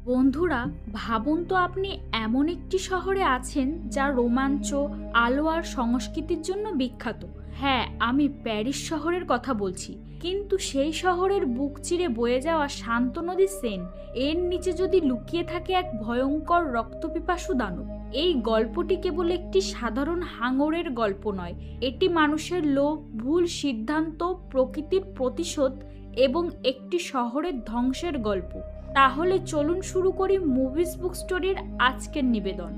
বন্ধুরা, ভাবুন তো আপনি এমন একটি শহরে আছেন যা রোমাঞ্চ, আলো আর সংস্কৃতির জন্য বিখ্যাত। হ্যাঁ, আমি প্যারিস শহরের কথা বলছি। কিন্তু সেই শহরের বুক চিরে বয়ে যাওয়া শান্ত নদী সেন, এর নিচে যদি লুকিয়ে থাকে এক ভয়ঙ্কর রক্তপিপাসু দানব। এই গল্পটি কেবল একটি সাধারণ হাঙরের গল্প নয়, এটি মানুষের লোভ, ভুল সিদ্ধান্ত, প্রকৃতির প্রতিশোধ এবং একটি শহরের ধ্বংসের গল্প। তাহলে চলুন শুরু করি মুভিজ বুক স্টোরির আজকের নিবেদন।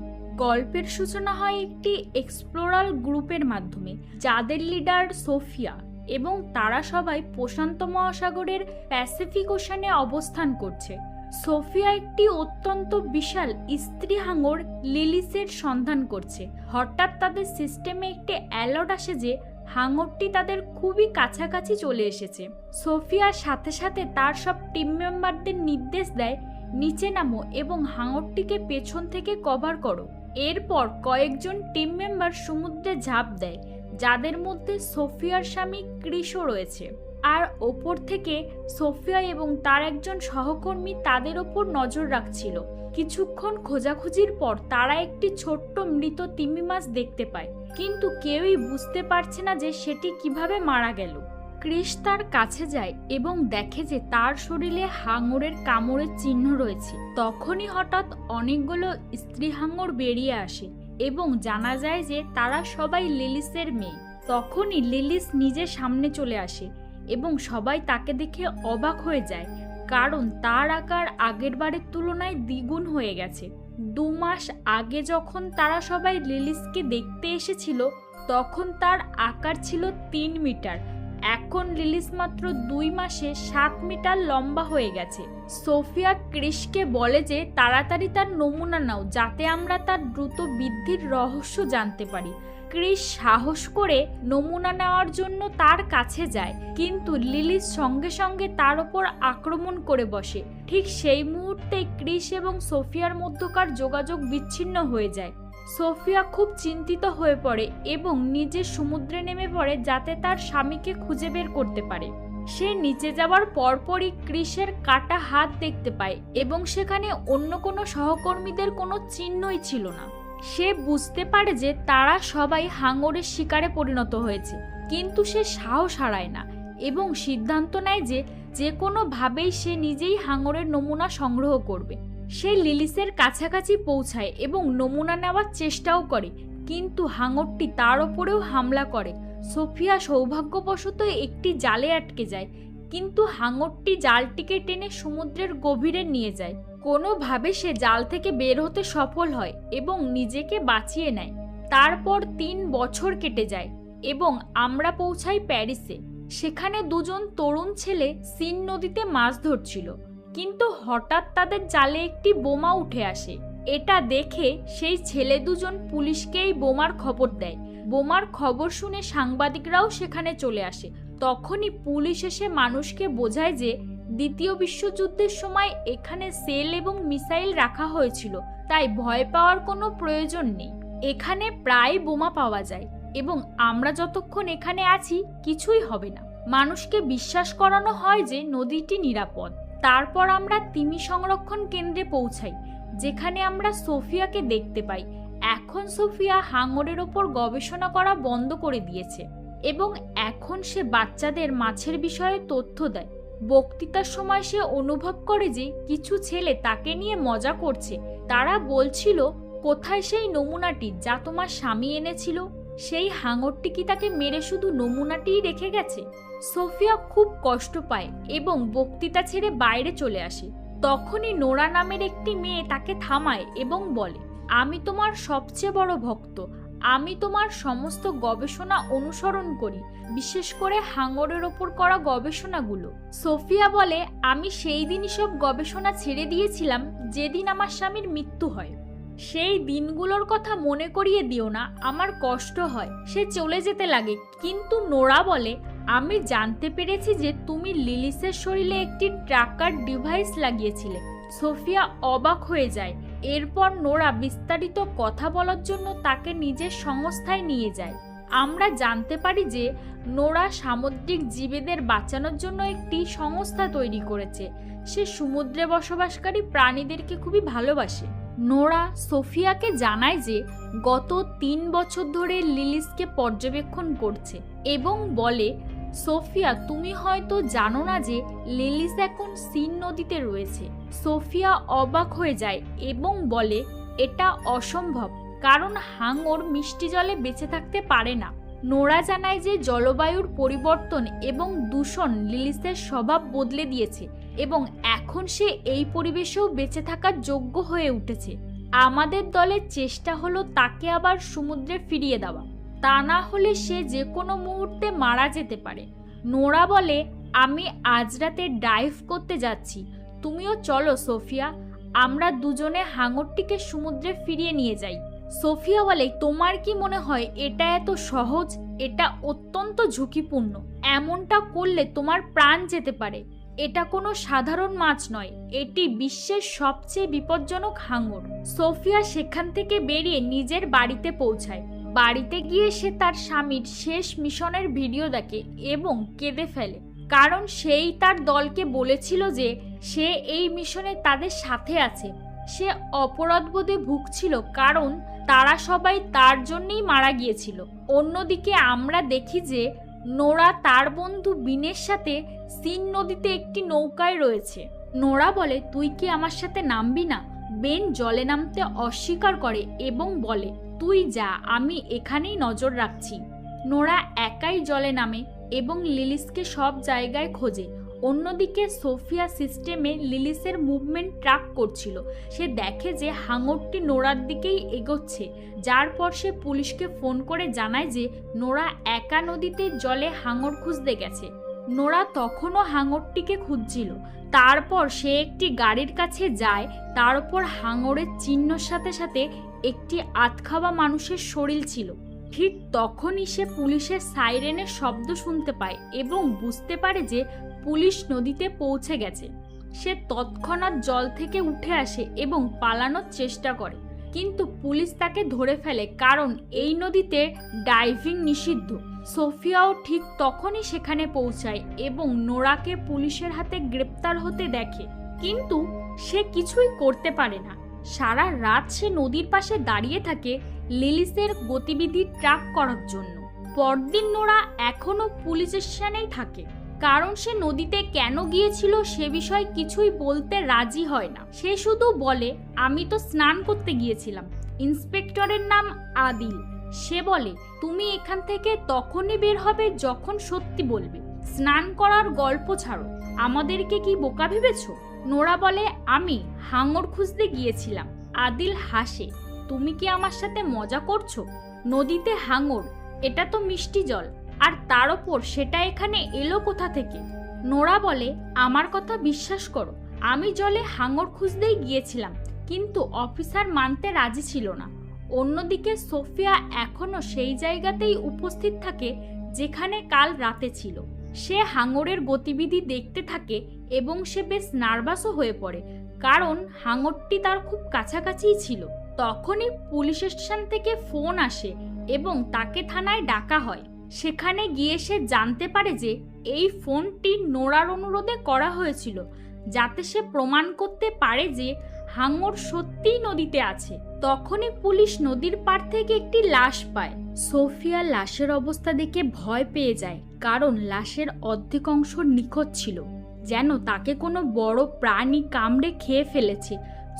গল্পের সূচনা হয় একটি এক্সপ্লোরার গ্রুপের মাধ্যমে, যাদের লিডার সোফিয়া, এবং তারা সবাই প্রশান্ত মহাসাগরের প্যাসিফিক ওশানে অবস্থান করছে। সোফিয়া একটি অত্যন্ত বিশাল স্ত্রী হাঙর লিলিসের সন্ধান করছে। হঠাৎ তাদের সিস্টেমে একটি অ্যালার্ট আসে যে হাঙরটি তাদের খুবই কাছাকাছি চলে এসেছে। সোফিয়ার সাথে সাথে তার সব টিম মেম্বারদের নির্দেশ দেয়, নিচে নামো এবং হাঙরটিকে পেছন থেকে কভার করো। এরপর কয়েকজন টিম মেম্বার সমুদ্রে ঝাঁপ দেয়, যাদের মধ্যে সোফিয়ার স্বামী ক্রিসও রয়েছে। আর ওপর থেকে সোফিয়া এবং তার একজন সহকর্মী তাদের ওপর নজর রাখছিল। কিছুক্ষণ খোঁজাখুঁজির পর তারা একটি ছোট্ট মৃত তিমি মাছ দেখতে পায়, কিন্তু কেউই বুঝতে পারছে না যে সেটি কিভাবে মারা গেল। ক্রিস তার কাছে যায় এবং দেখে যে তার শরীরে হাঙরের কামড়ের চিহ্ন রয়েছে। তখনই হঠাৎ অনেকগুলো স্ত্রী হাঙর বেরিয়ে আসে এবং জানা যায় যে তারা সবাই লিলিসের মেয়ে। তখনই লিলিস নিজের সামনে চলে আসে এবং সবাই তাকে দেখে অবাক হয়ে যায়, কারণ তার আকার আগের বারের তুলনায় দ্বিগুণ হয়ে গেছে। 2 মাস আগে যখন তারা সবাই লিলিসকে দেখতে এসেছিল, তখন তার আকার ছিল 3 মিটার। এখন লিলিস মাত্র 2 মাসে 7 মিটার লম্বা হয়ে গেছে। সোফিয়া ক্রিসকে বলে যে তাড়াতাড়ি তার নমুনা নাও, যাতে আমরা তার দ্রুত বৃদ্ধির রহস্য জানতে পারি। ক্রিস সাহস করে নমুনা নেওয়ার জন্য তার কাছে যায়, কিন্তু লিলিস সঙ্গে সঙ্গে তার ওপর আক্রমণ করে বসে। ঠিক সেই মুহূর্তে ক্রিস এবং সোফিয়ার মধ্যকার যোগাযোগ বিচ্ছিন্ন হয়ে যায়। সোফিয়া খুব চিন্তিত হয়ে পড়ে এবং নিজে সমুদ্রে নেমে পড়ে, যাতে তার স্বামীকে খুঁজে বের করতে পারে। সে নিচে যাওয়ার পরপরই ক্রিসের কাটা হাত দেখতে পায় এবং সেখানে অন্য কোনো সহকর্মীদের কোনো চিহ্নই ছিল না। সে বুঝতে পারে যে তারা সবাই হাঙরের শিকারে পরিণত হয়েছে, কিন্তু সে সাহস হারায় না এবং সিদ্ধান্ত নেয় যে যে কোনোভাবেই সে নিজেই হাঙরের নমুনা সংগ্রহ করবে। সে লিলিসের কাছাকাছি পৌঁছায় এবং নমুনা নেওয়ার চেষ্টাও করে, কিন্তু হাঙরটি তার ওপরেও হামলা করে। সোফিয়া সৌভাগ্যবশত একটি জালে আটকে যায়, কিন্তু হাঙরটি জালটিকে টেনে সমুদ্রের গভীরে নিয়ে যায়। কোনোভাবে সে জাল থেকে বের হতে সফল হয় এবং নিজেকে বাঁচিয়ে নেয়। তারপর 3 বছর কেটে যায় এবং আমরা পৌঁছাই প্যারিসে। সেখানে 2জন তরুণ ছেলে সিন নদীতে মাছ ধরছিল, কিন্তু হঠাৎ তাদের জালে একটি বোমা উঠে আসে। এটা দেখে সেই ছেলে 2জন পুলিশকে এই বোমার খবর দেয়। বোমার খবর শুনে সাংবাদিকরাও সেখানে চলে আসে। তখনই পুলিশ এসে মানুষকে বোঝায় যে দ্বিতীয় বিশ্বযুদ্ধের সময় এখানে সেল এবং মিসাইল রাখা হয়েছিল, তাই ভয় পাওয়ার কোনো প্রয়োজন নেই। এখানে প্রায় বোমা পাওয়া যায় এবং আমরা যতক্ষণ এখানে আছি কিছুই হবে না। মানুষকে বিশ্বাস করানো হয় যে নদীটি নিরাপদ। তারপর আমরা তিমি সংরক্ষণ কেন্দ্রে পৌঁছাই, যেখানে আমরা সোফিয়াকে দেখতে পাই। এখন সোফিয়া হাঙরের ওপর গবেষণা করা বন্ধ করে দিয়েছে এবং এখন সে বাচ্চাদের মাছের বিষয়ে তথ্য দেয়। বক্তৃতার সময় সে অনুভব করে যে কিছু ছেলে তাকে নিয়ে মজা করছে। তারা বলছিল, কোথায় সেই নমুনাটি যা তোমার স্বামী এনেছিল? সেই হাঙরটি কি তাকে মেরে শুধু নমুনাটিই রেখে গেছে? সোফিয়া খুব কষ্ট পায় এবং বক্তৃতা ছেড়ে বাইরে চলে আসে। তখনই নোরা নামের একটি মেয়ে তাকে থামায় এবং বলে, আমি তোমার সবচেয়ে বড় ভক্ত। আমি তোমার সমস্ত গবেষণা অনুসরণ করি, বিশেষ করে হাঙরের ওপর করা গবেষণাগুলো। সোফিয়া বলে, আমি সেই দিনই সব গবেষণা ছেড়ে দিয়েছিলাম যেদিন আমার স্বামীর মৃত্যু হয়। সেই দিনগুলোর কথা মনে করিয়ে দিও না, আমার কষ্ট হয়। সে চলে যেতে লাগে, কিন্তু নোরা বলে, আমি জানতে পেরেছি যে তুমি লিলিসের শরীরে একটি ট্র্যাকার ডিভাইস লাগিয়েছিলে। সোফিয়া অবাক হয়ে যায়। এরপর নোরা বিস্তারিত কথা বলার জন্য তাকে নিজের সংস্থায় নিয়ে যায়। আমরা জানতে পারি যে নোরা সামুদ্রিক জীবেদের বাঁচানোর জন্য একটি সংস্থা তৈরি করেছে। সে সমুদ্রে বসবাসকারী প্রাণীদেরকে খুবই ভালোবাসে। নোরা সোফিয়াকে জানায় যে গত 3 বছর ধরে লিলিসকে পর্যবেক্ষণ করছে এবং বলে, সোফিয়া, তুমি হয়তো জানো না যে লিলিস এখন সিন নদীতে রয়েছে। সোফিয়া অবাক হয়ে যায় এবং বলে, এটা অসম্ভব, কারণ হাঙর মিষ্টি জলে বেঁচে থাকতে পারে না। নোরা জানায় যে জলবায়ুর পরিবর্তন এবং দূষণ লিলিসের স্বভাব বদলে দিয়েছে এবং এখন সে এই পরিবেশেও বেঁচে থাকার যোগ্য হয়ে উঠেছে। আমাদের দলের চেষ্টা হলো তাকে আবার সমুদ্রে ফিরিয়ে দেওয়া, তা না হলে সে যে কোনো মুহূর্তে মারা যেতে পারে। নোরা বলে, আমি আজ রাতে ডাইভ করতে যাচ্ছি, তুমিও চলো সোফিয়া, আমরা দুজনে হাঙরটিকে সমুদ্রে ফিরিয়ে নিয়ে যাই। সোফিয়া বলে, তোমার কি মনে হয় এটা এত সহজ? এটা অত্যন্ত ঝুঁকিপূর্ণ, এমনটা করলে তোমার প্রাণ যেতে পারে। এটা কোনো সাধারণ মাছ নয়, এটি বিশ্বের সবচেয়ে বিপজ্জনক হাঙর। সোফিয়া সেখান থেকে বেরিয়ে নিজের বাড়িতে পৌঁছায়। বাড়িতে গিয়ে সে তার স্বামীর শেষ মিশনের ভিডিও দেখে এবং কেঁদে ফেলে, কারণ সেই তার দলকে বলেছিল যে সে এই মিশনে তাদের সাথে আছে। সে অপরাধবোধে ভুগছিল কারণ তারা সবাই তার জন্যই মারা গিয়েছিল। অন্যদিকে আমরা দেখি যে নোরা তার বন্ধু বিনের সাথে সিন নদীতে একটি নৌকায় রয়েছে। নোরা বলে, তুই কি আমার সাথে নামবি না? বেন জলে নামতে অস্বীকার করে এবং বলে, তুই যা, আমি এখানেই নজর রাখছি। নোরা একাই জলে নামে এবং লিলিসকে সব জায়গায় খোঁজে। অন্যদিকে সোফিয়া সিস্টেমে লিলিসের মুভমেন্ট ট্র্যাক করছিল। সে দেখে যে হাঙরটি নোরার দিকেই এগোচ্ছে, যার পর সে পুলিশকে ফোন করে জানায় যে নোরা একা নদীতে জলে হাঙর খুঁজতে গেছে। নোরা তখনও হাঙরটিকে খুঁজছিল। তারপর সে একটি গাড়ির কাছে যায়, তার উপর হাঙরের চিহ্নর সাথে সাথে একটি আধখাওয়া মানুষের শরীর ছিল। ঠিক তখনই সে পুলিশের সাইরেনের শব্দ শুনতে পায় এবং বুঝতে পারে যে পুলিশ নদীতে পৌঁছে গেছে। সে তৎক্ষণাৎ জল থেকে উঠে আসে এবং পালানোর চেষ্টা করে, কিন্তু পুলিশ তাকে ধরে ফেলে কারণ এই নদীতে ডাইভিং নিষিদ্ধ। সোফিয়াও ঠিক তখনই সেখানে পৌঁছায় এবং নোরাকে পুলিশের হাতে গ্রেপ্তার হতে দেখে, কিন্তু সে কিছুই করতে পারে না। সারা রাত সে নদীর পাশে দাঁড়িয়ে থাকে লিলিসের গতিবিধি ট্র্যাক করার জন্য। পরদিন নোরা এখনো পুলিশ স্টেশনেই থাকে, কারণ সে নদীতে কেন গিয়েছিল সে বিষয়ে কিছুই বলতে রাজি হয় না। সে শুধু বলে, আমি তো স্নান করতে গিয়েছিলাম। ইন্সপেক্টরের নাম আদিল। সে বলে, তুমি এখান থেকে তখনই বের হবে যখন সত্যি বলবে। স্নান করার গল্প ছাড়ো, আমাদেরকে কি বোকা ভেবেছো? নোরা বলে, আমি হাঙর খুঁজতে গিয়েছিলাম। আদিল হাসে, তুমি কি আমার সাথে মজা করছো? নদীতে হাঙর, এটা তো মিষ্টি জল, আর তার ওপর সেটা এখানে এলো কোথা থেকে? নোরা বলে, আমার কথা বিশ্বাস করো, আমি জলে হাঙর খুঁজতেই গিয়েছিলাম, কিন্তু অফিসার মানতে রাজি ছিল না। অন্যদিকে সোফিয়া এখনো সেই জায়গাতেই উপস্থিত থাকে যেখানে কাল রাতে ছিল। সে হাঙরের গতিবিধি দেখতে থাকে এবং সে বেশ নার্ভাসও হয়ে পড়ে, কারণ হাঙরটি তার খুব কাছাকাছিই ছিল। তখনই পুলিশ স্টেশন থেকে ফোন আসে এবং তাকে থানায় ডাকা হয়। সেখানে গিয়ে সে জানতে পারে যে এই ফোনটি নোরার অনুরোধে করা হয়েছিল, যাতে সে প্রমাণ করতে পারে যে হাঙর সত্যিই নদীতে আছে। তখনই পুলিশ নদীর পাড় থেকে একটি লাশ পায়। সোফিয়া লাশের অবস্থা দেখে ভয় পেয়ে যায়, কারণ লাশের অর্ধেক অংশ নিখোঁজ ছিল, যেন তাকে কোনো বড় প্রাণী কামড়ে খেয়ে ফেলেছে।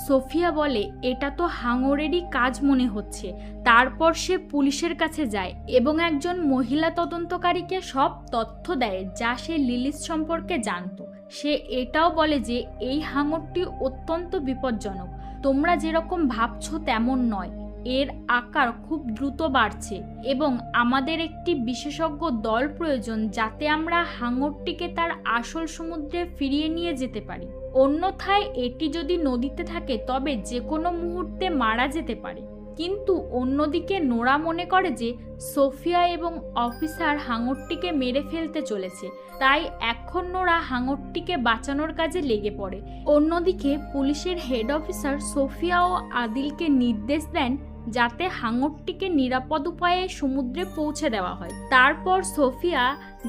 সোফিয়া বলে, এটা তো হাঙরেরই কাজ মনে হচ্ছে। তারপর সে পুলিশের কাছে যায় এবং একজন মহিলা তদন্তকারীকে সব তথ্য দেয় যা সে লিলিস সম্পর্কে জানত। সে এটাও বলে যে এই হাঙরটি অত্যন্ত বিপজ্জনক, তোমরা যেরকম ভাবছো তেমন নয়, এর আকার খুব দ্রুত বাড়ছে এবং আমাদের একটি বিশেষজ্ঞ দল প্রয়োজন যাতে আমরা হাঙরটিকে তার আসল সমুদ্রে ফিরিয়ে নিয়ে যেতে পারি। অন্যথায় এটি যদি নদীতে থাকে তবে যে কোনো মুহূর্তে মারা যেতে পারে। কিন্তু অন্যদিকে নোরা মনে করে যে সোফিয়া এবং অফিসার হাঙরটিকে মেরে ফেলতে চলেছে, তাই এখন নোরা হাঙরটিকে বাঁচানোর কাজে লেগে পড়ে। অন্যদিকে পুলিশের হেড অফিসার সোফিয়া ও আদিলকে নির্দেশ দেন যাতে হাঙরটিকে নিরাপদ উপায়ে সমুদ্রে পৌঁছে দেওয়া হয়। তারপর সোফিয়া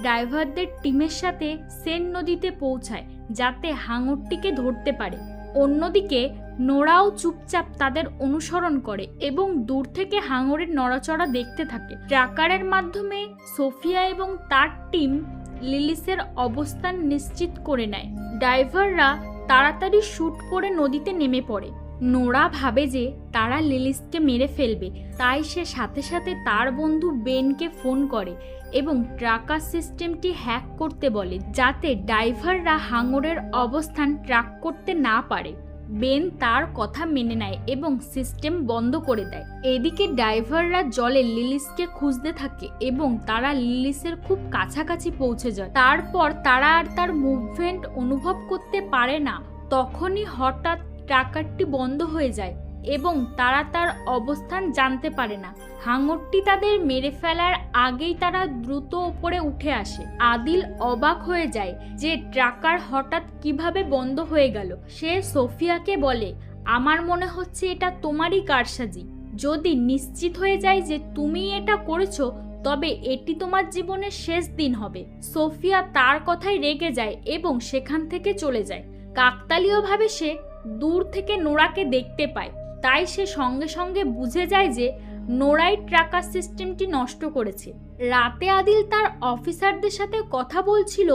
ডাইভারদের টিমের সাথে সেন নদীতে পৌঁছায় যাতে হাঙরটিকে ধরতে পারে। অন্যদিকে নোরাও চুপচাপ তাদের অনুসরণ করে এবং দূর থেকে হাঙরের নড়াচড়া দেখতে থাকে। ট্র্যাকারের মাধ্যমে সোফিয়া এবং তার টিম লিলিসের অবস্থান নিশ্চিত করে নেয়। ডাইভাররা তাড়াতাড়ি শ্যুট করে নদীতে নেমে পড়ে। নোরা ভাবে যে তারা লিলিসকে মেরে ফেলবে, তাই সে সাথে সাথে তার বন্ধু বেনকে ফোন করে এবং ট্র্যাকার সিস্টেমটি হ্যাক করতে বলে যাতে ডাইভাররা হাঙরের অবস্থান ট্র্যাক করতে না পারে। বেন তার কথা মেনে নেয় এবং সিস্টেম বন্ধ করে দেয়। এদিকে ডাইভাররা জলে লিলিসকে খুঁজতে থাকে এবং তারা লিলিসের খুব কাছাকাছি পৌঁছে যায়। তারপর তারা আর তার মুভমেন্ট অনুভব করতে পারে না। তখনই হঠাৎ ট্র্যাকারটি বন্ধ হয়ে যায় এবং তারা তার অবস্থান জানতে পারে না। হাঙরটি তাদের মেরে ফেলার আগেই তারা দ্রুত উপরে উঠে আসে। আদিল অবাক হয়ে যায় যে ট্র্যাকার হঠাৎ কিভাবে বন্ধ হয়ে গেল। সে সোফিয়াকে বলে, আমার মনে হচ্ছে এটা তোমারই কারসাজি। যদি নিশ্চিত হয়ে যায় যে তুমি এটা করেছো তবে এটি তোমার জীবনের শেষ দিন হবে। সোফিয়া তার কথায় রেগে যায় এবং সেখান থেকে চলে যায়। কাকতালীয়ভাবে সে দূর থেকে নোরাকে দেখতে পায়, তাই সে সঙ্গে সঙ্গে বুঝে যায় যে নোরাই ট্র্যাকার সিস্টেমটি নষ্ট করেছে। রাতে আদিল তার অফিসারদের সাথে কথা বলছিল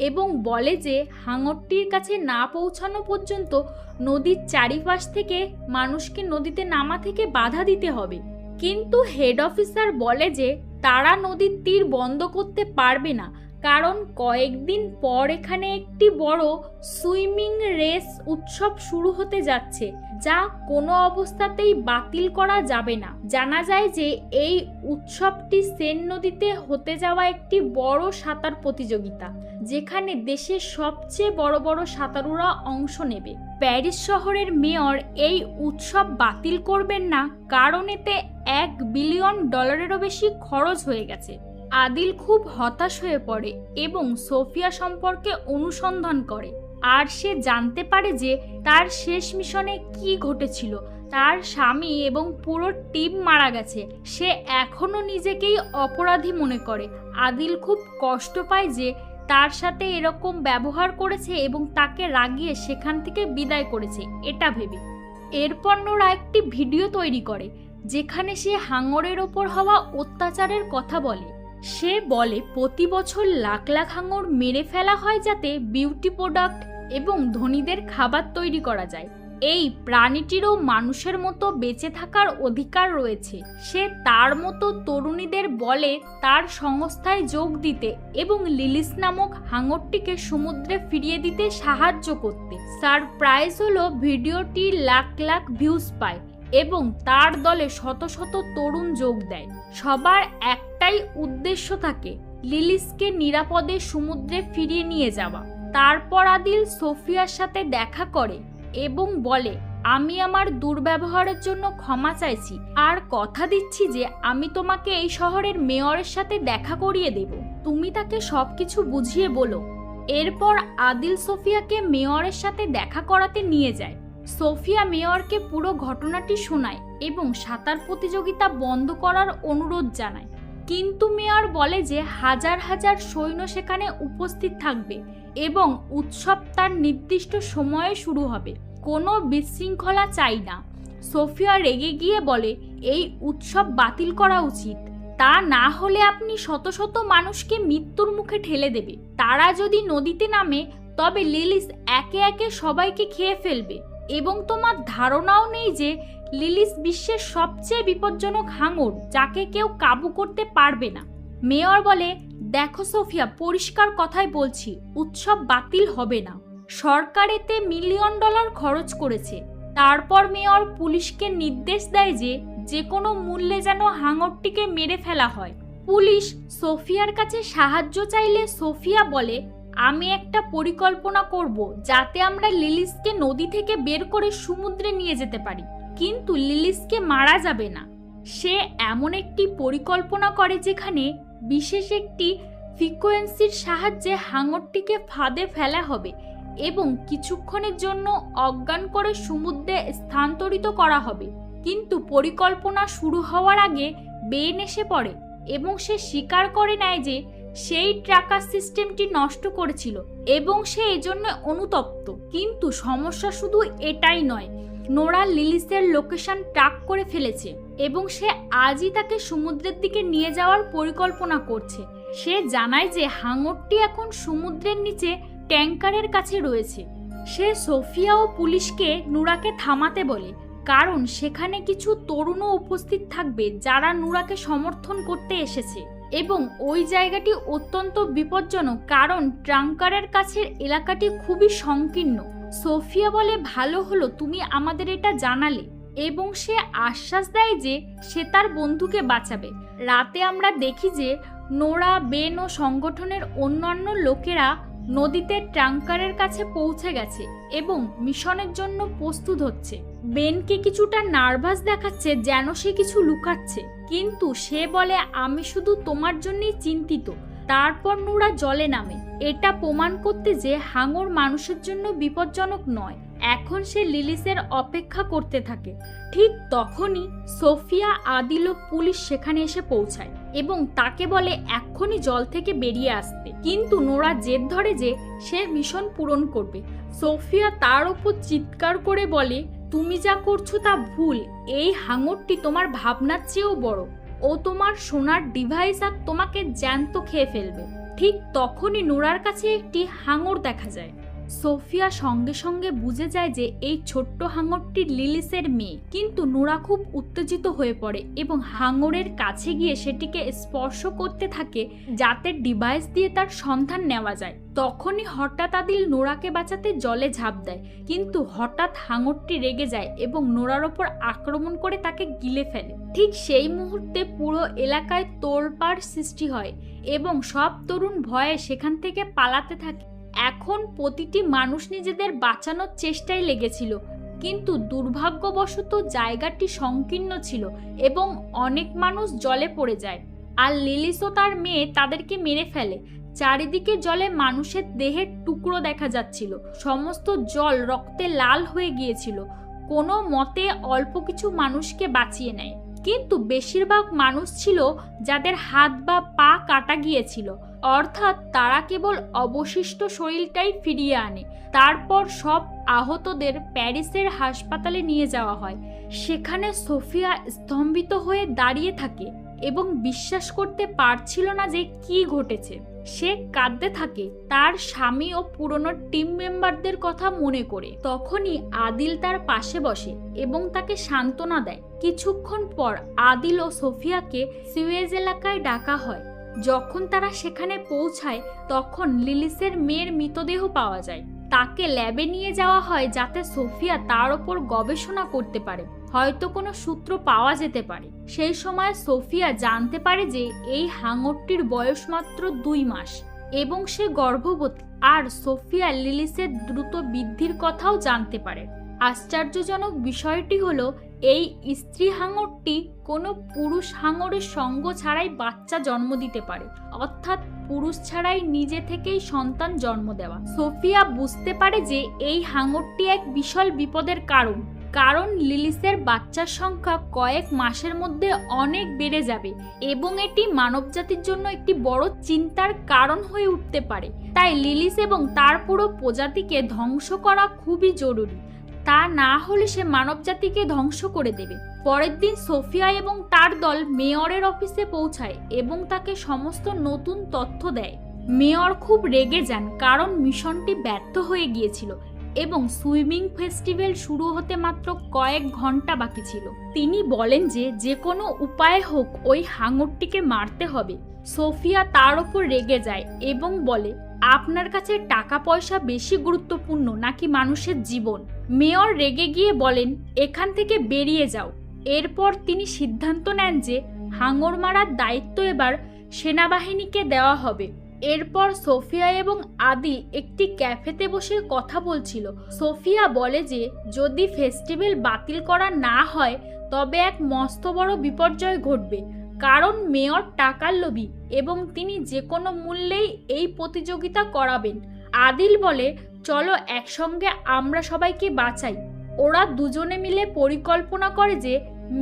এবং বলে যে হাঙরটির কাছে না পৌঁছানো পর্যন্ত নদীর চারিপাশ থেকে মানুষকে নদীতে নামা থেকে বাধা দিতে হবে। কিন্তু হেড অফিসার বলে যে তারা নদীর তীর বন্ধ করতে পারবে না, কারণ কয়েকদিন পর এখানে একটি বড় সুইমিং রেস উৎসব শুরু হতে যাচ্ছে, যা কোনো অবস্থাতেই বাতিল করা যাবে না। জানা যায় যে এই উৎসবটি সেন নদীতে হতে যাওয়া একটি বড় সাঁতার প্রতিযোগিতা, যেখানে দেশের সবচেয়ে বড় বড় সাঁতারুরা অংশ নেবে। প্যারিস শহরের মেয়র এই উৎসব বাতিল করবেন না, কারণ এতে $1 বিলিয়ন বেশি খরচ হয়ে গেছে। আদিল খুব হতাশ হয়ে পড়ে এবং সোফিয়া সম্পর্কে অনুসন্ধান করে, আর সে জানতে পারে যে তার শেষ মিশনে কি ঘটেছিল। তার স্বামী এবং পুরো টিম মারা গেছে। সে এখনো নিজেকেই অপরাধী মনে করে। আদিল খুব কষ্ট পায় যে তার সাথে এরকম ব্যবহার করেছে এবং তাকে রাগিয়ে সেখান থেকে বিদায় করেছে এটা ভেবে। এরপর নোরা একটি ভিডিও তৈরি করে যেখানে সে হাঙরের ওপর হওয়া অত্যাচারের কথা বলে। সে বলে প্রতি বছর লাখ লাখ হাঙর মেরে ফেলা হয় যাতে বিউটি প্রোডাক্ট এবং ধনীদের খাবার তৈরি করা যায়। এই প্রাণীটিরও মানুষের মতো বেঁচে থাকার অধিকার রয়েছে। সে তার মতো তরুণীদের বলে তার সংস্থায় যোগ দিতে এবং লিলিস নামক হাঙরটিকে সমুদ্রে ফিরিয়ে দিতে সাহায্য করতে। সারপ্রাইজ হলো ভিডিওটি লাখ লাখ ভিউজ পায় এবং তার দলে শত শত তরুণ যোগ দেয়। সবার একটাই উদ্দেশ্য থাকে, লিলিসকে নিরাপদে সমুদ্রে ফিরিয়ে নিয়ে যাওয়া। তারপর আদিল সোফিয়ার সাথে দেখা করে এবং বলে, আমি আমার দুর্ব্যবহারের জন্য ক্ষমা চাইছি আর কথা দিচ্ছি যে আমি তোমাকে এই শহরের মেয়রের সাথে দেখা করিয়ে দেব। তুমি তাকে সবকিছু বুঝিয়ে বলো। এরপর আদিল সোফিয়াকে মেয়রের সাথে দেখা করাতে নিয়ে যায়। সোফিয়া মেয়রকে পুরো ঘটনাটি শোনায় এবং সাঁতার প্রতিযোগিতা বন্ধ করার অনুরোধ জানায়। কিন্তু মেয়র বলে যে হাজার হাজার সৈন্য সেখানে উপস্থিত থাকবে এবং উৎসব তার নির্দিষ্ট সময়ে শুরু হবে। কোনো বিশৃঙ্খলা চাই না। সোফিয়া রেগে গিয়ে বলে, এই উৎসব বাতিল করা উচিত। তা না হলে আপনি শত শত মানুষকে মৃত্যুর মুখে ঠেলে দেবে। তারা যদি নদীতে নামে তবে লিলিস একে একে সবাইকে খেয়ে ফেলবে এবং তোমার ধারণাও নেই যে লিলিস বিশ্বের সবচেয়ে বিপজ্জনক হাঙর, যাকে কেউ কাবু করতে পারবে না। মেয়র বলে, দেখো সোফিয়া, পরিষ্কার কথাই বলছি, উৎসব বাতিল হবে না। সরকার এতে $1 মিলিয়ন খরচ করেছে। তারপর মেয়র পুলিশকে নির্দেশ দেয় যে যে কোনো মূল্যে যেন হাঙরটিকে মেরে ফেলা হয়। পুলিশ সোফিয়ার কাছে সাহায্য চাইলে সোফিয়া বলে, আমি একটা পরিকল্পনা করব যাতে আমরা লিলিসকে নদী থেকে বের করে সমুদ্রে নিয়ে যেতে পারি, কিন্তু লিলিসকে মারা যাবে না। সে এমন একটি পরিকল্পনা করে যেখানে বিশেষ একটি ফ্রিকোয়েন্সির সাহায্যে হাঙরটিকে ফাঁদে ফেলা হবে এবং কিছুক্ষণের জন্য অজ্ঞান করে সমুদ্রে স্থানান্তরিত করা হবে। কিন্তু পরিকল্পনা শুরু হওয়ার আগে বেন এসে পড়ে এবং সে স্বীকার করে নেয় যে সেই ট্র্যাকার সিস্টেমটি নষ্ট করেছিল এবং সে এজন্য অনুতপ্ত। কিন্তু সমস্যা শুধু এটাই নয়, নোরা লিলিসের লোকেশন ট্র্যাক করে ফেলেছে এবং সে আজই তাকে সমুদ্রের দিকে নিয়ে যাওয়ার পরিকল্পনা করছে। সে জানায় যে হাঙরটি এখন সমুদ্রের নিচে ট্যাঙ্কারের কাছে রয়েছে। সে সোফিয়া ও পুলিশকে নুরাকে থামাতে বলে, কারণ সেখানে কিছু তরুণও উপস্থিত থাকবে যারা নুরাকে সমর্থন করতে এসেছে এবং ওই জায়গাটি অত্যন্ত বিপজ্জনক, কারণ ট্যাঙ্কারের কাছের এলাকাটি খুবই সংকীর্ণ। সোফিয়া বলে, ভালো হলো তুমি আমাদের এটা জানালে, এবং সে আশ্বাস দেয় যে সে তার বন্ধুকে বাঁচাবে। রাতে আমরা দেখি যে নোরা, বেন ও সংগঠনের অন্যান্য লোকেরা নদীতে ট্যাঙ্কারের কাছে পৌঁছে গেছে এবং মিশনের জন্য প্রস্তুত হচ্ছে। বেনকে কিছুটা নার্ভাস দেখাচ্ছে, যেন সে কিছু লুকাচ্ছে, কিন্তু সে বলে, আমি শুধু তোমার জন্যই চিন্তিত। তারপর নোরা জলে নামে, এটা প্রমাণ করতে যে হাঙর মানুষের জন্য বিপজ্জনক নয়। এখন সে লিলিসের অপেক্ষা করতে থাকে। ঠিক তখনই সোফিয়া, আদিল ও পুলিশ সেখানে এসে পৌঁছায় এবং তাকে বলে এক্ষুনি জল থেকে বেরিয়ে আসতে, কিন্তু নোরা জেদ ধরে যে সে মিশন পূরণ করবে। সোফিয়া তার ওপর চিৎকার করে বলে, তুমি যা করছো তা ভুল। এই হাঙরটি তোমার ভাবনার চেয়েও বড়। ও তোমার সোনার ডিভাইস আর তোমাকে জ্যান্ত খেয়ে ফেলবে। ঠিক তখনই নোরার কাছে একটি হাঙর দেখা যায়। সোফিয়া সঙ্গে সঙ্গে বুঝে যায় যে এই ছোট্ট হাঙরটি লিলিসের মেয়ে, কিন্তু নোরা খুব উত্তেজিত হয়ে পড়ে এবং হাঙরের কাছে গিয়ে সেটিকে স্পর্শ করতে থাকে যাতে ডিভাইস দিয়ে তার সন্ধান নেওয়া যায়। তখনই হঠাৎ আদিল নোরাকে বাঁচাতে জলে ঝাঁপ দেয়, কিন্তু হঠাৎ হাঙরটি রেগে যায় এবং নোরার ওপর আক্রমণ করে তাকে গিলে ফেলে। ঠিক সেই মুহূর্তে পুরো এলাকায় তোলপাড় সৃষ্টি হয় এবং সব তরুণ ভয়ে সেখান থেকে পালাতে থাকে। এখন প্রতিটি মানুষ নিজেদের বাঁচানোর চেষ্টায় লেগেছিল, কিন্তু দুর্ভাগ্যবশত জায়গাটি সংকীর্ণ ছিল এবং অনেক মানুষ জলে পড়ে যায়। আর লিলিস ও তার মেয়ে তাদেরকে মেরে ফেলে। চারিদিকে জলে মানুষের দেহের টুকরো দেখা যাচ্ছিল। সমস্ত জল রক্তে লাল হয়ে গিয়েছিল। কোনো মতে অল্প কিছু মানুষকে বাঁচিয়ে নেয়, কিন্তু বেশিরভাগ মানুষ ছিল যাদের হাত বা পা কাটা গিয়েছিল, অর্থাৎ তারা কেবল অবশিষ্ট শরীরটাই ফিরিয়ে আনে। তারপর সব আহতদের প্যারিসের হাসপাতালে নিয়ে যাওয়া হয়। সেখানে সোফিয়া স্তম্ভিত হয়ে দাঁড়িয়ে থাকে এবং বিশ্বাস করতে পারছিল না যে কি ঘটেছে। সে কাঁদতে থাকে তার স্বামী ও পুরনো টিম মেম্বারদের কথা মনে করে। তখনই আদিল তার পাশে বসে এবং তাকে সান্ত্বনা দেয়। কিছুক্ষণ পর আদিল ও সোফিয়াকে সুয়েজ এলাকায় ডাকা হয়। যখন তারা সেখানে পৌঁছায় তখন লিলিসের মেয়ের মৃতদেহ পাওয়া যায়। তাকে ল্যাবে নিয়ে যাওয়া হয় যাতে সোফিয়া তার ওপর গবেষণা করতে পারে, হয়তো কোনো সূত্র পাওয়া যেতে পারে। সেই সময় সোফিয়া জানতে পারে যে এই হাঙরটির বয়স মাত্র 2 মাস এবং সে গর্ভবতী। আর সোফিয়া লিলিসের দ্রুত বৃদ্ধির কথাও জানতে পারে। আশ্চর্যজনক বিষয়টি হলো এই স্ত্রী হাঙরটি কোনো পুরুষ হাঙরের সঙ্গ ছাড়াই বাচ্চা জন্ম দিতে পারে, অর্থাৎ পুরুষ ছাড়াই নিজে থেকেই সন্তান জন্ম দেওয়া। সোফিয়া বুঝতে পারে যে এই হাঙরটি এক বিশাল বিপদের কারণ লিলিসের বাচ্চার সংখ্যা কয়েক মাসের মধ্যে অনেক বেড়ে যাবে এবং এটি মানবজাতির জন্য একটি বড় চিন্তার কারণ হয়ে উঠতে পারে। তাই লিলিস এবং তার পুরো প্রজাতিকে ধ্বংস করা খুবই জরুরি, তা না হলে সে মানবজাতিকে ধ্বংস করে দেবে। পরের দিন সোফিয়া এবং তার দল মেয়রের অফিসে পৌঁছায় এবং তাকে সমস্ত নতুন তথ্য দেয়। মেয়র খুব রেগে যান কারণ মিশনটি ব্যর্থ হয়ে গিয়েছিল এবং সুইমিং ফেস্টিভ্যাল শুরু হতে মাত্র কয়েক ঘন্টা বাকি ছিল। তিনি বলেন যে যে কোনো উপায়ে হোক ওই হাঙরটিকে মারতে হবে। সোফিয়া তার ওপর রেগে যায় এবং বলে, আপনার কাছে টাকা পয়সা বেশি গুরুত্বপূর্ণ নাকি মানুষের জীবন? মেয়র রেগে গিয়ে বলেন, এখান থেকে বেরিয়ে যাও। এরপর তিনি সিদ্ধান্ত নেন যে হাঙর মারার দায়িত্ব এবার সেনাবাহিনীকে দেওয়া হবে। এরপর সোফিয়া এবং আদিল একটি ক্যাফেতে বসে কথা বলছিল। সোফিয়া বলে যে যদি ফেস্টিভ্যাল বাতিল করা না হয় তবে এক মস্ত বড় বিপর্যয় ঘটবে, কারণ মেয়র টাকার লোভী এবং তিনি যে কোনো মূল্যেই এই প্রতিযোগিতা করাবেন। আদিল বলে, চলো একসঙ্গে আমরা সবাইকে বাঁচাই। ওরা দুজনে মিলে পরিকল্পনা করে যে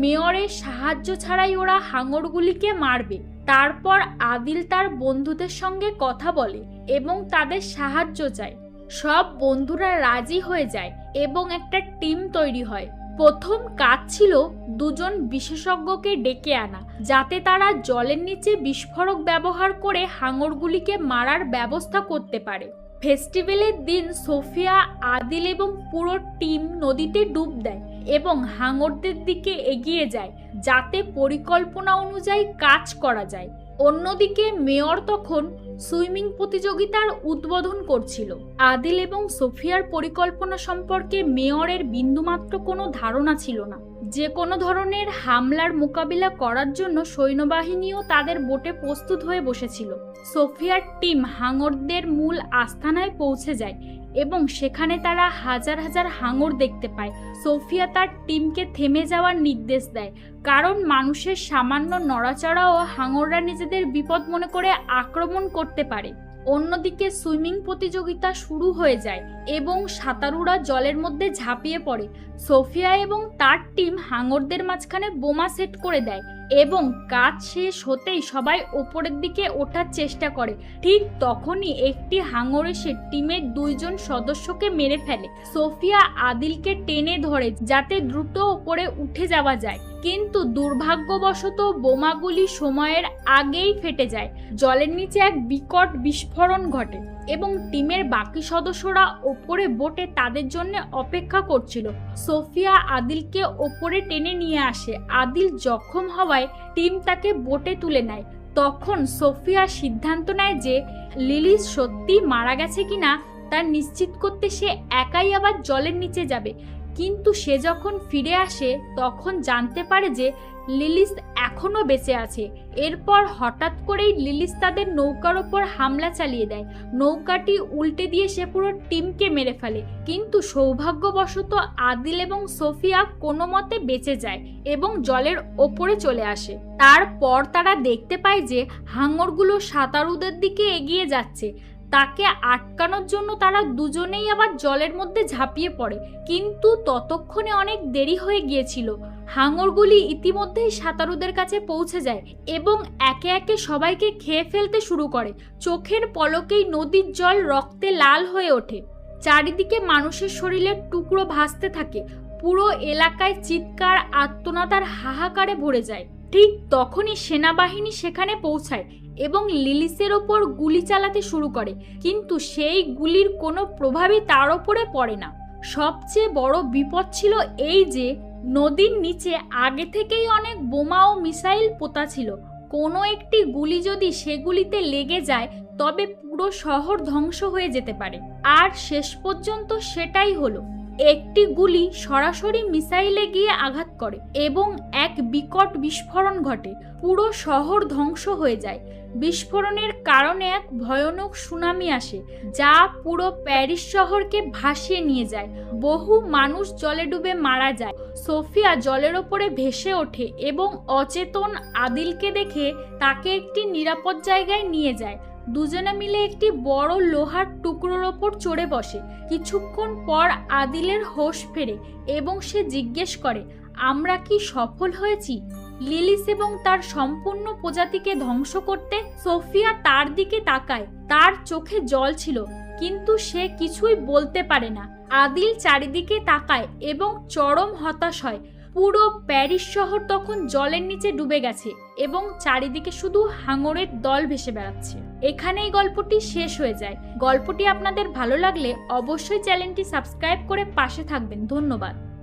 মেয়রের সাহায্য ছাড়াই ওরা হাঙরগুলিকে মারবে। তারপর আদিল তার বন্ধুদের সঙ্গে কথা বলে এবং তাদের সাহায্য চায়। সব বন্ধুরা রাজি হয়ে যায় এবং একটা টিম তৈরি হয়। প্রথম কাজ ছিল দুজন বিশেষজ্ঞকে ডেকে আনা, যাতে তারা জলের নিচে বিস্ফোরক ব্যবহার করে হাঙরগুলিকে মারার ব্যবস্থা করতে পারে। ফেস্টিভ্যালের দিন সোফিয়া, আদিল এবং পুরো টিম নদীতে ডুব দেয় এবং হাঙরদের দিকে এগিয়ে যায়, যাতে পরিকল্পনা অনুযায়ী কাজ করা যায়। অন্যদিকে মেয়র তখন সুইমিং প্রতিযোগিতার উদ্বোধন করছিল। আদিল এবং সোফিয়ার পরিকল্পনা সম্পর্কে মেয়রের বিন্দুমাত্র কোনো ধারণা ছিল না। যে কোনো ধরনের হামলার মোকাবিলা করার জন্য সৈন্যবাহিনীও তাদের বোটে প্রস্তুত হয়ে বসেছিল। সোফিয়ার টিম হাঙরদের মূল আস্তানায় পৌঁছে যায় এবং সেখানে তারা হাজার হাজার হাঙর দেখতে পায়। সোফিয়া তার টিমকে থেমে যাওয়ার নির্দেশ দেয়, কারণ মানুষের সামান্য নড়াচড়াও হাঙররা নিজেদের বিপদ মনে করে আক্রমণ করতে পারে। অন্যদিকে সুইমিং প্রতিযোগিতা শুরু হয়ে যায় এবং সাঁতারুরা জলের মধ্যে ঝাঁপিয়ে পড়ে। সোফিয়া এবং তার টিম হাঙরদের মাঝখানে বোমা সেট করে দেয় এবং কাজ শেষ হতেই সবাই ওপরের দিকে ওঠার চেষ্টা করে। ঠিক তখনই একটি হাঙর এসে টিমের দুইজন সদস্যকে মেরে ফেলে। সোফিয়া আদিলকে টেনে ধরে যাতে দ্রুত ওপরে উঠে যাওয়া যায়, কিন্তু দুর্ভাগ্যবশত বোমাগুলি সময়ের আগেই ফেটে যায়। জলের নিচে এক বিকট বিস্ফোরণ ঘটে এবং টিমের বাকি সদস্যরা ওপরে বোটে তাদের জন্য অপেক্ষা করছিল। সোফিয়া আদিলকে ওপরে টেনে নিয়ে আসে। আদিল জখম হওয়ায় টিম তাকে বোটে তুলে নেয়। তখন সোফিয়া সিদ্ধান্ত নেয় যে লিলিস সত্যি মারা গেছে কিনা তা নিশ্চিত করতে সে একাই আবার জলের নিচে যাবে। কিন্তু সে যখন ফিরে আসে তখন জানতে পারে যে লিলিস এখনো বেঁচে আছে। এরপর হঠাৎ করেই লিলিস তাদের নৌকার ওপর হামলা চালিয়ে দেয়। নৌকাটি উল্টে দিয়ে সে পুরো টিমকে মেরে ফেলে, কিন্তু সৌভাগ্যবশত আদিল এবং সোফিয়া কোনো মতে বেঁচে যায় এবং জলের ওপরে চলে আসে। তারপর তারা দেখতে পায় যে হাঙরগুলো সাঁতারুদের দিকে এগিয়ে যাচ্ছে। তাকে আটকানোর জন্য তারা দুজনেই আবার জলের মধ্যে ঝাঁপিয়ে পড়ে, কিন্তু ততক্ষণে অনেক দেরি হয়ে গিয়েছিল। হাঙরগুলি ইতিমধ্যেই সাঁতারুদের কাছে পৌঁছে যায় এবং একে একে সবাইকে খেয়ে ফেলতে শুরু করে। চোখের পলকেই নদীর জল রক্তে লাল হয়ে ওঠে। চারিদিকে মানুষের শরীরের টুকরো ভাসতে থাকে। পুরো এলাকায় চিৎকার, আর্তনাদ আর হাহাকারে ভরে যায়। ঠিক তখনই সেনাবাহিনী সেখানে পৌঁছায় এবং লিলিসের ওপর গুলি চালাতে শুরু করে, কিন্তু সেই গুলির কোনো প্রভাবই তার ওপরে পড়ে না। সবচেয়ে বড় বিপদ ছিল এই যে নদীর নিচে আগে থেকেই অনেক বোমা ও মিসাইল পোতা ছিল। কোনো একটি গুলি যদি সেগুলিতে লেগে যায় তবে পুরো শহর ধ্বংস হয়ে যেতে পারে। আর শেষ পর্যন্ত সেটাই হলো। একটি গুলি সরাসরি মিসাইলে গিয়ে আঘাত করে এবং এক বিকট বিস্ফোরণ ঘটে। পুরো শহর ধ্বংস হয়ে যায়। বিস্ফোরণের কারণে এক ভয়ানক সুনামি আসে, যা পুরো প্যারিস শহরকে ভাসিয়ে নিয়ে যায়। বহু মানুষ জলে ডুবে মারা যায়। সোফিয়া জলের ওপরে ভেসে ওঠে এবং অচেতন আদিলকে দেখে তাকে একটি নিরাপদ জায়গায় নিয়ে যায়। দুজনে মিলে একটি বড় লোহার টুকরোর ওপর চড়ে বসে। কিছুক্ষণ পর আদিলের হোশ ফেরে এবং সে জিজ্ঞেস করে, আমরা কি সফল হয়েছি লিলিস এবং তার সম্পূর্ণ প্রজাতিকে ধ্বংস করতে? সোফিয়া তার দিকে তাকায়। তার চোখে জল ছিল, কিন্তু সে কিছুই বলতে পারে না। আদিল চারিদিকে তাকায় এবং চরম হতাশ হয়। পুরো প্যারিস শহর তখন জলের নিচে ডুবে গেছে এবং চারিদিকে শুধু হাঙরের দল ভেসে বেড়াচ্ছে। এখানেই গল্পটি শেষ হয়ে যায়। গল্পটি আপনাদের ভালো লাগলে অবশ্যই চ্যানেলটি সাবস্ক্রাইব করে পাশে থাকবেন। ধন্যবাদ।